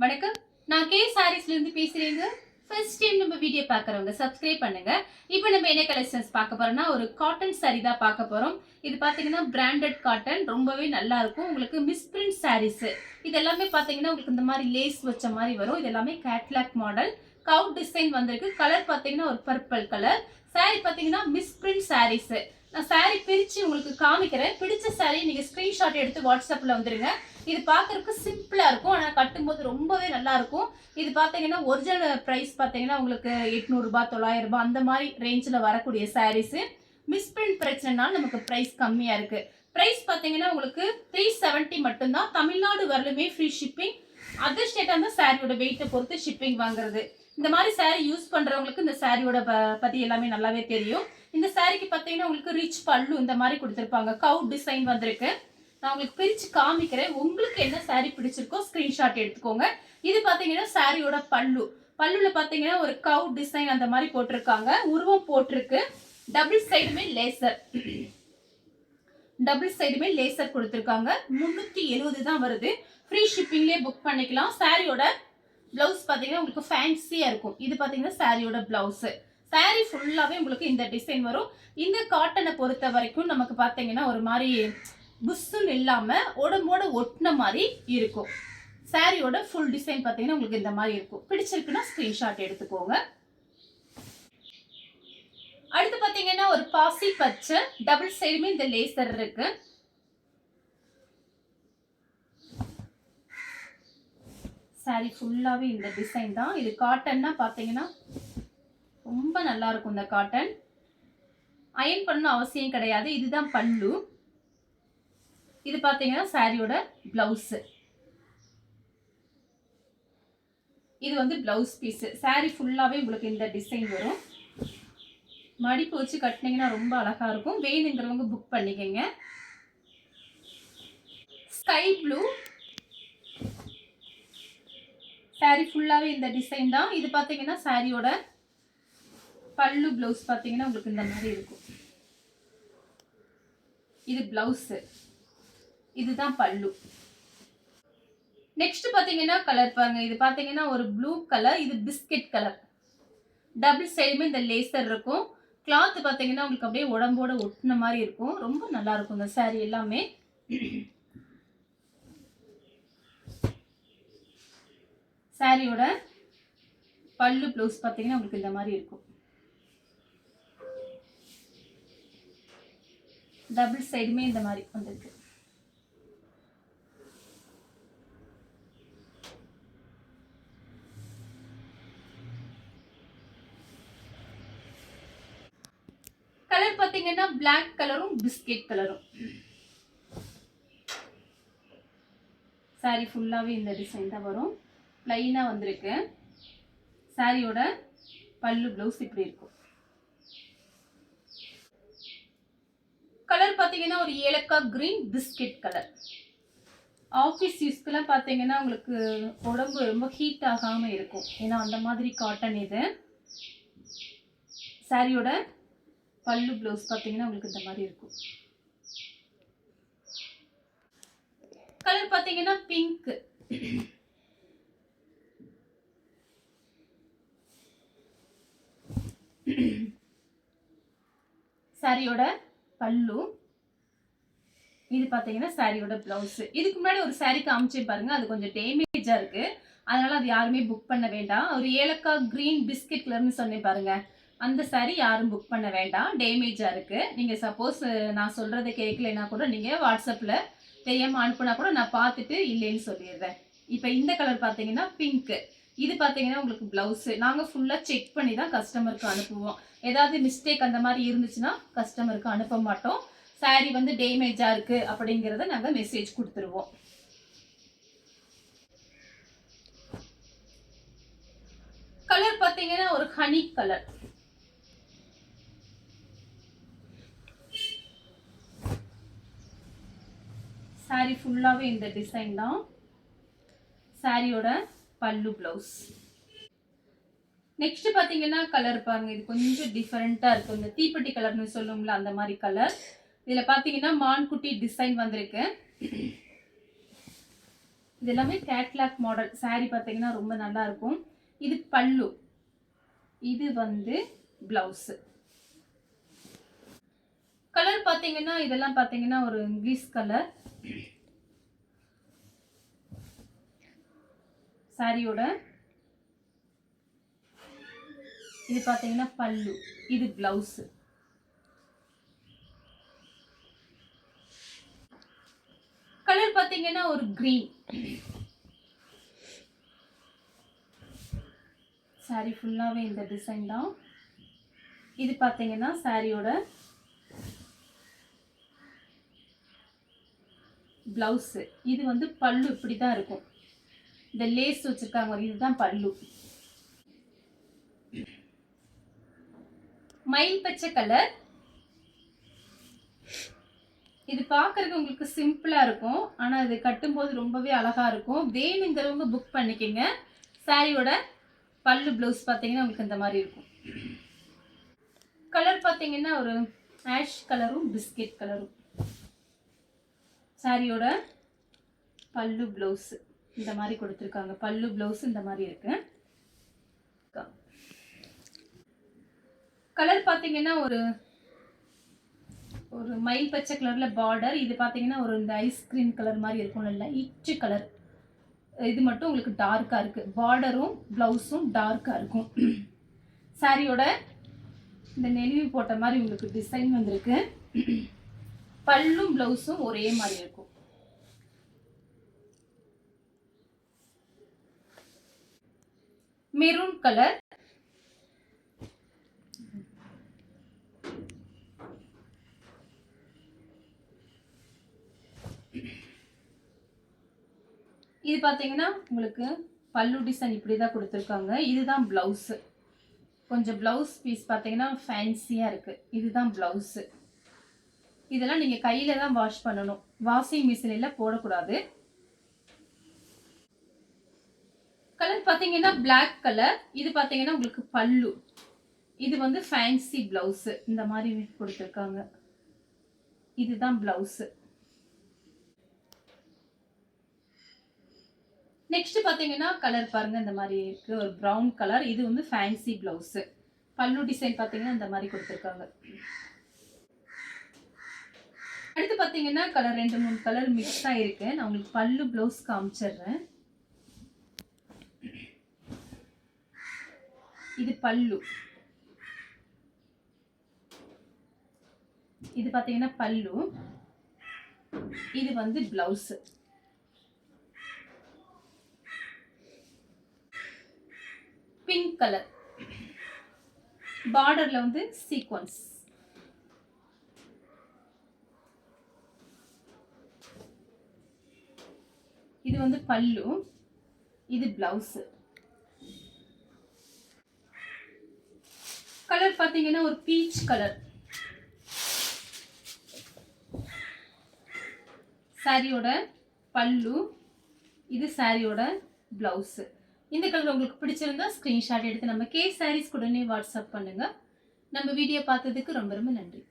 வணக்கம். நான் கே சாரீஸ்ல இருந்து பேசுறேங்க. ஃபர்ஸ்ட் டைம் நம்ம வீடியோ பார்க்குறவங்க சப்ஸ்கிரைப் பண்ணுங்க. இப்போ நம்ம என்ன கலெக்ஷன்ஸ் பார்க்க போறோம்னா ஒரு காட்டன் சாரி தான் பார்க்க போறோம். இது பாத்தீங்கன்னா பிராண்டட் காட்டன் ரொம்பவே நல்லா இருக்கும். உங்களுக்கு மிஸ் பிரிண்ட் சாரீஸ் இது எல்லாமே பாத்தீங்கன்னா உங்களுக்கு இந்த மாதிரி லேஸ் வச்ச மாதிரி வரும். இது எல்லாமே கேட்லாக் மாடல் கவு டிசைன் வந்திருக்கு. கலர் பாத்தீங்கன்னா ஒரு பர்பிள் கலர். சாரி பாத்தீங்கன்னா மிஸ் பிரிண்ட் சாரீஸ். நான் சாரி பிரிச்சு உங்களுக்கு காமிக்கிறேன். பிடிச்ச சாரி நீங்க ஸ்கிரீன்ஷாட் எடுத்து வாட்ஸ்அப்ல வந்துருங்க. இது பார்க்கறதுக்கு சிம்பிளா இருக்கும், ஆனா கட்டும்போது ரொம்பவே நல்லா இருக்கும். இது பாத்தீங்கன்னா ஒரிஜினல் பிரைஸ் பாத்தீங்கன்னா உங்களுக்கு 800 ரூபாய் 900 ரூபாய் அந்த மாதிரி ரேஞ்சில வரக்கூடிய சாரீஸ். மிஸ் பிரிண்ட் பிரச்சனைனால நமக்கு பிரைஸ் கம்மியா இருக்கு. பிரைஸ் பாத்தீங்கன்னா உங்களுக்கு 370 மட்டும்தான். தமிழ்நாடு வரலுமே ஃப்ரீ ஷிப்பிங். அதர் ஸ்டேட்டா இருந்தா சாரியோட வெயிட்டை பொறுத்து ஷிப்பிங் வாங்குறது. இந்த மாதிரி சாரி யூஸ் பண்றவங்களுக்கு இந்த சாரியோட பத்தி எல்லாமே நல்லாவே தெரியும். இந்த சாரிக்கு பாத்தீங்கன்னா உங்களுக்கு ரிச் பல்லு இந்த மாதிரி கொடுத்திருப்பாங்க. கவு டிசைன் வந்திருக்கு. நான் உங்களுக்கு பிரிச்சு காமிக்கிறேன். உங்களுக்கு என்ன சாரி பிடிச்சிருக்கோ ஸ்கிரீன்ஷாட் எடுத்துக்கோங்க. இது பாத்தீங்கன்னா சாரியோட பல்லு. பல்லுல பாத்தீங்கன்னா ஒரு கவு டிசைன் அந்த மாதிரி போட்டிருக்காங்க. உருவம் போட்டிருக்கு. டபுள் சைடுமே லேசர் கொடுத்திருக்காங்க. 370 தான் வருது. ஃப்ரீ ஷிப்பிங்லேயே புக் பண்ணிக்கலாம். சாரியோட பிளவுஸ் பாத்தீங்கன்னா உங்களுக்கு ஃபேன்சியா இருக்கும். இது பாத்தீங்கன்னா சாரியோட பிளவுஸ். சாரி ஃபுல்லாவே உங்களுக்கு இந்த டிசைன் வரும். இந்த காட்டனை பொறுத்த வரைக்கும் நமக்கு பாத்தீங்கன்னா ஒரு மாதிரி புஷ்ஷுன்னு இல்லாம உடம்போட ஒட்டின மாதிரி இருக்கும். சாரியோட ஃபுல் டிசைன் பாத்தீங்கன்னா உங்களுக்கு இந்த மாதிரி இருக்கும். பிடிச்சிருக்குன்னா ஸ்கிரீன்ஷாட் எடுத்துக்கோங்க. அடுத்து பாத்தீங்கன்னா ஒரு பாசி பச்சை டபுள் சைடுமே இந்த லேசர் இருக்கு. சாரி ஃபுல்லாவே இந்த டிசைன் தான். இது காட்டன்னா பாத்தீங்கன்னா ரொம்ப நல்லா இருக்கும். இந்த காட்டன் அயன் பண்ணணும் அவசியம் கிடையாது. இதுதான் பல்லு. இது பாத்தீங்கன்னா சாரியோட பிளவுஸ். இது வந்து பிளவுஸ் பீஸ். சாரி ஃபுல்லாவே உங்களுக்கு இந்த டிசைன் வரும். மடிப்பு வச்சு கட்டினீங்கன்னா ரொம்ப அழகா இருக்கும். வேணுங்கிறவங்க புக் பண்ணிக்கங்க. ஸ்கை ப்ளூ சாரி ஃபுல்லாவே இந்த டிசைன் தான். இது பாத்தீங்கன்னா சாரியோட பல்லு பிளவுஸ் பாத்தீங்கன்னா உங்களுக்கு இந்த மாதிரி இருக்கும். இது பிளவுஸ். இதுதான் பல்லு. நெக்ஸ்ட் பாத்தீங்கன்னா கலர் பாருங்க. இது பாத்தீங்கன்னா ஒரு ப்ளூ கலர். இது பிஸ்கட் கலர். டபுள் சைடுமே இந்த லேசர் இருக்கும். கிளாத் பாத்தீங்கன்னா உங்களுக்கு அப்படியே உடம்போட ஒட்டின மாதிரி இருக்கும். ரொம்ப நல்லா இருக்கும் இந்த சாரி எல்லாமே. சாரியோட பல்லு ப்ளவுஸ் பாத்தீங்கன்னா உங்களுக்கு இந்த மாதிரி இருக்கும். டபுள் சைடுமே இந்த மாதிரி வந்திருக்கு. கலர் பாத்தீங்கன்னா பிளாக் கலரும் பிஸ்கட் கலரும். சாரி ஃபுல்லாவே இந்த டிசைன் தான் வரும். லைனா வந்திருக்கு. சாரியோட பல்லு பிளவுஸ் இப்படி இருக்கும். கலர் பாத்தீங்கன்னா ஒரு ஏலக்காய் கிரீன் பிஸ்கட் கலர். ஆஃபீஸ் யூஸ்க்குலாம் பாத்தீங்கன்னா உங்களுக்கு உடம்பு ரொம்ப ஹீட் ஆகாம இருக்கும். ஏன்னா அந்த மாதிரி காட்டன் இது. சாரியோட பல்லு பிளவுஸ் பாத்தீங்கன்னா உங்களுக்கு இந்த மாதிரி இருக்கும். கலர் பாத்தீங்கன்னா பிங்க். சாரியோட பல்லு. இது பாத்தீங்கன்னா சாரியோட பிளவுஸ். இதுக்கு முன்னாடி ஒரு சாரி காமிச்சே பாருங்க. அது கொஞ்சம் டேமேஜா இருக்கு. அதனால அது யாருமே புக் பண்ண வேண்டாம். ஒரு ஏலக்காய் கிரீன் பிஸ்கட் கலர்னு சொன்னேன் பாருங்க. அந்த சாரி யாரும் புக் பண்ண வேண்டாம். டேமேஜா இருக்கு. நீங்க சப்போஸ் நான் சொல்றதை கேட்கலைன்னா கூட நீங்க வாட்ஸ்அப்ல தெரியாம அனுப்புனா கூட நான் பார்த்துட்டு இல்லைன்னு சொல்லிடுறேன். இப்போ இந்த கலர் பாத்தீங்கன்னா பிங்க். இது பாத்தீங்கன்னா உங்களுக்கு பிளவுஸ். நாங்க ஃபுல்லா செக் பண்ணி தான் கஸ்டமருக்கு அனுப்புவோம். ஏதாவது மிஸ்டேக் அந்த மாதிரி இருந்துச்சுன்னா கஸ்டமருக்கு அனுப்ப மாட்டோம். சாரி வந்து டேமேஜா இருக்கு அப்படிங்கறத நாங்க மெசேஜ் கொடுத்துருவோம். கலர் பாத்தீங்கன்னா ஒரு ஹனி கலர். சாரி ஃபுல்லாவே இந்த டிசைன் தான். சாரியோட பல்லு பிளவுஸ். நெக்ஸ்ட் பாத்தீங்கன்னா கலர் பாருங்க. இது கொஞ்சம் டிஃபரெண்டா இருக்கும். இந்த தீப்பெட்டி கலர்னு சொல்லுவோம்ல அந்த மாதிரி கலர். இதுல பாத்தீங்கன்னா மான்குட்டி டிசைன் வந்திருக்கு. இது எல்லாமே கேட்லாக் மாடல் saree பார்த்தீங்கன்னா ரொம்ப நல்லா இருக்கும். இது பல்லு, இது வந்து பிளவுஸ். கலர் பார்த்தீங்கன்னா இதெல்லாம் பார்த்தீங்கன்னா ஒரு இங்கிலீஷ் கலர். சாரியோட இது பார்த்தீங்கன்னா பல்லு, இது பிளவுஸ். கலர் பார்த்தீங்கன்னா ஒரு கிரீன். சாரி ஃபுல்லாவே இந்த டிசைன் தான். இது பார்த்தீங்கன்னா சாரியோட பிளவுஸ். இது வந்து பல்லு இப்படி தான் இருக்கும். இந்த லேஸ் வச்சிருக்காங்க, இதுதான் பல்லு. மயில் பச்சை கலர். இது பார்க்கறதுக்கு உங்களுக்கு சிம்பிளா இருக்கும், ஆனா இது கட்டும்போது ரொம்பவே அழகா இருக்கும். வேணுங்கிறவங்க புக் பண்ணிக்கங்க. சாரியோட பல்லு பிளவுஸ் பார்த்தீங்கன்னா உங்களுக்கு இந்த மாதிரி இருக்கும். கலர் பார்த்தீங்கன்னா ஒரு ஆஷ் கலரும் பிஸ்கெட் கலரும். சாரியோட பல்லு பிளவுஸ் இந்த மாதிரி கொடுத்துருக்காங்க. பல்லு பிளவுஸ் இந்த மாதிரி இருக்கு. கலர் பார்த்தீங்கன்னா ஒரு ஒரு மயில் பச்சை கலர்ல பார்டர். இது பார்த்தீங்கன்னா ஒரு இந்த ஐஸ்கிரீம் கலர் மாதிரி இருக்கும், லைட் கலர். இது மட்டும் உங்களுக்கு டார்க்கா இருக்கு. பார்டரும் பிளவுஸும் டார்க்கா இருக்கும். சாரியோட இந்த நெளிவு போட்ட மாதிரி உங்களுக்கு டிசைன் வந்திருக்கு. பல்லும் பிளவுஸும் ஒரே மாதிரி இருக்கும். Maroon colour. இது பார்த்தீங்கன்னா உங்களுக்கு பல்லு டிசைன் இப்படி தான் கொடுத்துருக்காங்க. இதுதான் பிளவுஸ். கொஞ்சம் பிளவுஸ் பீஸ் பார்த்தீங்கன்னா ஃபேன்சியாக இருக்குது. இதுதான் பிளவுஸு. இதெல்லாம் நீங்கள் கையில் தான் வாஷ் பண்ணணும், வாஷிங் மிஷினில் போடக்கூடாது. கலர் பார்த்தீங்கன்னா பிளாக் கலர். இது பார்த்தீங்கன்னா உங்களுக்கு பல்லு. இது வந்து ஃபேன்சி பிளவுஸு இந்த மாதிரி கொடுத்துருக்காங்க. இதுதான் பிளவுஸு. நெக்ஸ்ட் பார்த்தீங்கன்னா கலர் பாருங்க, இந்த மாதிரி இருக்கு ஒரு ப்ரௌன் கலர். இது வந்து ஃபேன்சி பிளவுஸ். பல்லு டிசைன் பார்த்தீங்கன்னா இந்த மாதிரி கொடுத்துருக்காங்க. அடுத்து பார்த்தீங்கன்னா கலர் 2-3 கலர் மிக்ஸ் ஆயிருக்கு. நான் உங்களுக்கு பல்லு பிளவுஸ் காமிச்சிடுறேன். இது பல்லு. இது பார்த்தீங்கன்னா பல்லு. இது வந்து பிளவுஸ். பிங்க் கலர் பார்டர்ல வந்து சீக்வன்ஸ். இது வந்து பல்லு, இது பிளவுஸ். கலர் பாத்தீங்கன்னா ஒரு பீச் கலர். சாரியோட பல்லு, இது சாரியோட பிளவுஸ். இந்த கலர் உங்களுக்கு பிடிச்சிருந்தா ஸ்கிரீன்ஷாட் எடுத்து நம்ம கே சாரீஸ் உடனே வாட்ஸ்அப் பண்ணுங்க. நம்ம வீடியோ பார்த்ததுக்கு ரொம்ப ரொம்ப நன்றி.